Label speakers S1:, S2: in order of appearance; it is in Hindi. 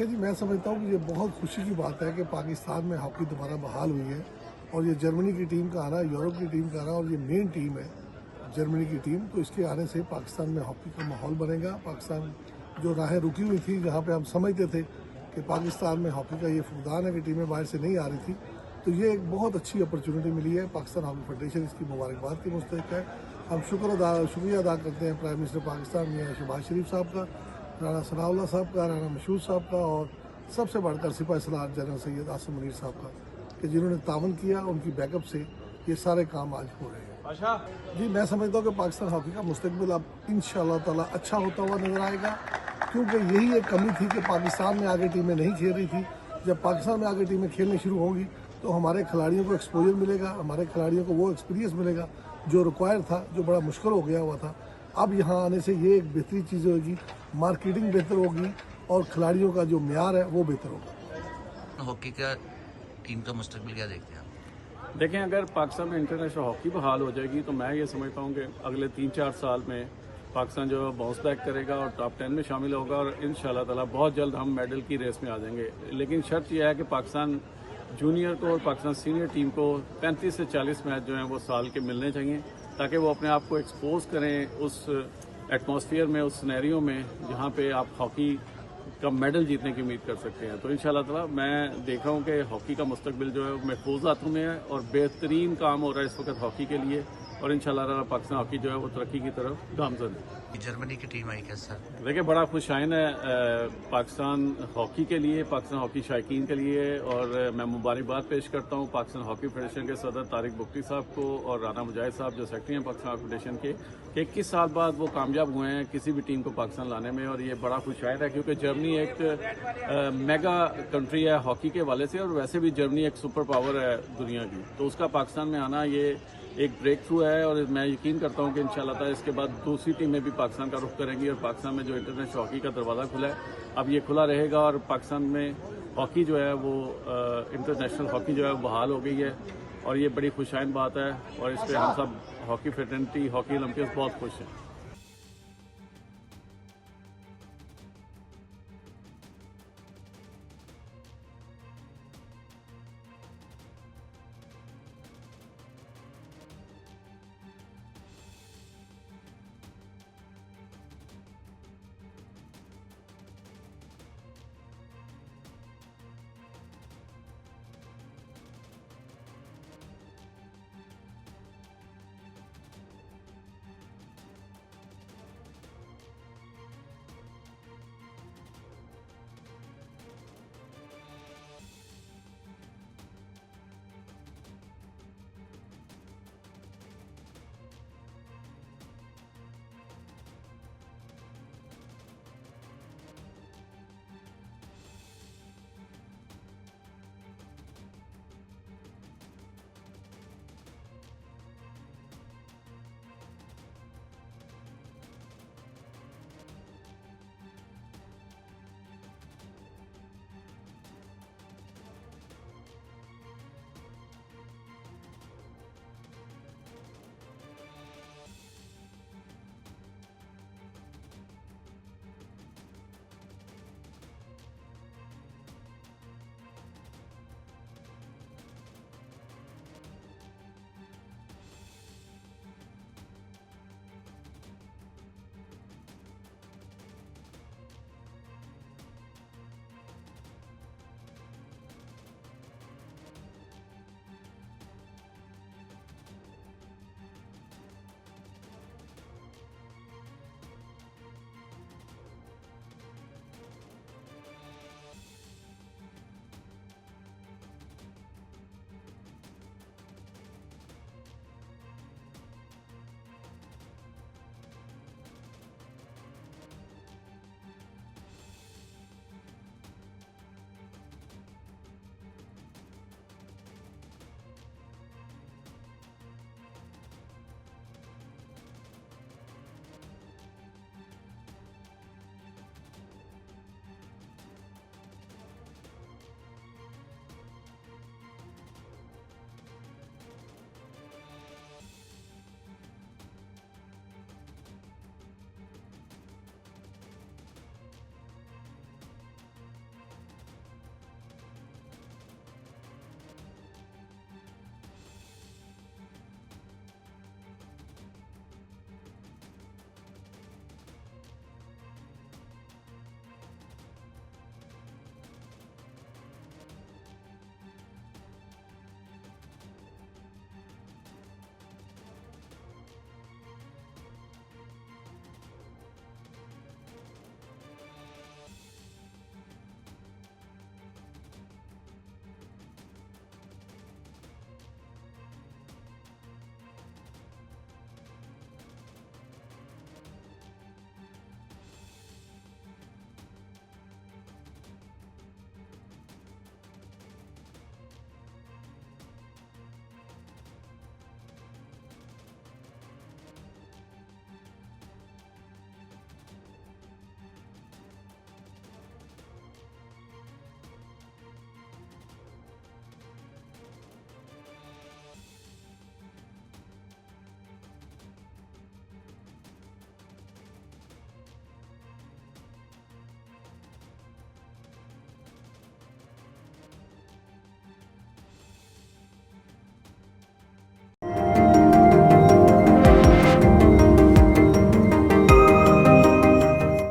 S1: देखें जी, मैं समझता हूँ कि ये बहुत खुशी की बात है कि पाकिस्तान में हॉकी दोबारा बहाल हुई है और ये जर्मनी की टीम का आना, यूरोप की टीम का आना और ये मेन टीम है जर्मनी की टीम, तो इसके आने से पाकिस्तान में हॉकी का माहौल बनेगा। पाकिस्तान जो राहें रुकी हुई थी, जहाँ पे हम समझते थे कि पाकिस्तान में हॉकी का ये फुकदान है कि टीमें बाहर से नहीं आ रही थी, तो ये एक बहुत अच्छी अपॉर्चुनिटी मिली है। पाकिस्तान हॉकी फेडरेशन इसकी मुबारकबाद की मुस्तहिक है। हम शुक्रिया अदा करते हैं प्राइम मिनिस्टर पाकिस्तान मियां शहबाज शरीफ साहब का, राना सनाउल्लाह साहब का, राना मशहूद साहब का और सबसे बढ़कर सिपाही सलार जनरल सैयद आसिम मुनीर साहब का, कि जिन्होंने तावन किया, उनकी बैकअप से ये सारे काम आज हो रहे हैं। अच्छा जी, मैं समझता हूँ कि पाकिस्तान हॉकी का मुस्तकबिल अब इंशाअल्लाह ताला अच्छा होता हुआ नजर आएगा, क्योंकि यही एक कमी थी कि पाकिस्तान में आगे टीमें नहीं खेल रही थी। जब पाकिस्तान में आगे टीमें खेलनी शुरू होंगी तो हमारे खिलाड़ियों को एक्सपोजर मिलेगा, हमारे खिलाड़ियों को वो एक्सपीरियंस मिलेगा जो रिक्वायर था, जो बड़ा मुश्किल हो गया हुआ था। अब यहाँ आने से ये एक बेहतरीन चीज़ होगी, मार्केटिंग बेहतर होगी और खिलाड़ियों का जो म्यार है वो बेहतर होगा।
S2: हॉकी का टीम का मुस्तकबिल क्या देखते हैं आप?
S3: देखें, अगर पाकिस्तान में इंटरनेशनल हॉकी बहाल हो जाएगी तो मैं ये समझता हूँ कि अगले 3-4 साल में पाकिस्तान जो बाउंस बैक करेगा और टॉप 10 में शामिल होगा और इंशाल्लाह ताला बहुत जल्द हम मेडल की रेस में आ जाएंगे। लेकिन शर्त यह है कि पाकिस्तान जूनियर को और पाकिस्तान सीनियर टीम को 35 से 40 मैच जो हैं वो साल के मिलने चाहिए, ताकि वो अपने आप को एक्सपोज करें उस एटमॉस्फेयर में, उस सिनेरियो में जहाँ पे आप हॉकी का मेडल जीतने की उम्मीद कर सकते हैं। तो इंशाल्लाह ताला मैं देख रहा हूँ कि हॉकी का मुस्तकबिल जो है वो महफूज हाथों में है और बेहतरीन काम हो रहा है इस वक्त हॉकी के लिए, और इंशाल्लाह ताला पाकिस्तान हॉकी जो है वो तरक्की की तरफ गामजन है।
S2: जर्मनी की टीम आई कैसा?
S3: देखिए, बड़ा खुशाइन है पाकिस्तान हॉकी के लिए, पाकिस्तान हॉकी शायकीन के लिए, और मैं मुबारकबाद पेश करता हूँ पाकिस्तान हॉकी फेडरेशन के सदर तारिक बुख्ती साहब को और राना मुजाहिद साहब जो सेक्रेटरी हैं पाकिस्तान हॉकी फेडरेशन के, कि 21 साल बाद वो कामयाब हुए हैं किसी भी टीम को पाकिस्तान लाने में, और ये बड़ा खुशाइन है क्योंकि जर्मनी एक मेगा कंट्री है हॉकी के हवाले से, और वैसे भी जर्मनी एक सुपर पावर है दुनिया की, तो उसका पाकिस्तान में आना ये एक ब्रेक थ्रू है। और मैं यकीन करता हूँ कि इंशाल्लाह ताला इसके बाद दूसरी टीमें भी पाकिस्तान का रुख करेंगी और पाकिस्तान में जो इंटरनेशनल हॉकी का दरवाज़ा खुला है अब ये खुला रहेगा, और पाकिस्तान में हॉकी जो है वो इंटरनेशनल हॉकी जो है वो बहाल हो गई है, और ये बड़ी खुशाइन बात है, और इस पर हम सब हॉकी फेडरेशन, हॉकी ओलंपियंस बहुत खुश हैं।